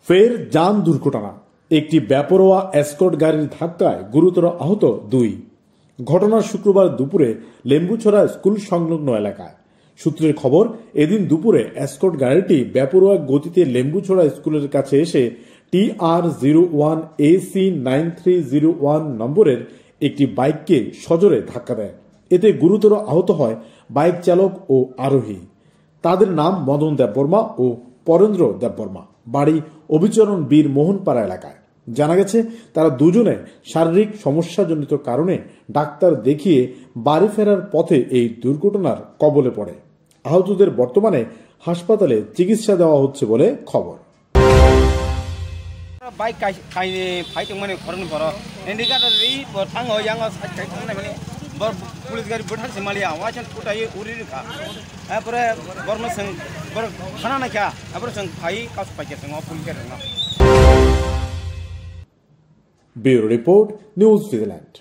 ফের যান দুর্ঘটনা। একটি বেপরোয়া এসকর্ট গাড়ির ধাক্কায় গুরুতর আহত 2। ঘটনা শুক্রবার দুপুরে লেম্বুছড়া স্কুল সংলগ্ন এলাকায়। সূত্রের খবর, এদিন দুপুরে এসকর্ট গাড়িটি বেপরোয়া গতিতে লেম্বুছড়া স্কুলের কাছে এসে TR01 AC 9301 নম্বরের একটি বাইককে সজোরে ধাক্কা দেয়। এতে গুরুতর আহত হয় বাইক চালক ও আরোহী। তাদের নাম মদন দেববর্মা ও পরেন্দ্র দেববর্মা, বাড়ি অভিচরণ বীর মোহনপাড়া এলাকায়। জানা গেছে, তারা দুজনে শারীরিক সমস্যাজনিত কারণে ডাক্তার দেখিয়ে বাড়ি ফেরার পথে এই দুর্ঘটনার কবলে পড়ে। আহতদের বর্তমানে হাসপাতালে চিকিৎসা দেওয়া হচ্ছে বলে খবর। বাইক ফাইটংমানে খরং बर इंडिकेटर रि थाङो यांग साइड थांनाय माने पुलिस गाड़ी बैठासे मालिया वाचन फुटायो उरिखा एपरे बरनो जों बर खाना नाखा एपरे जों फाइ कास पाइके जों पुलिस गाड़ी ना। Bureau report, news Switzerland.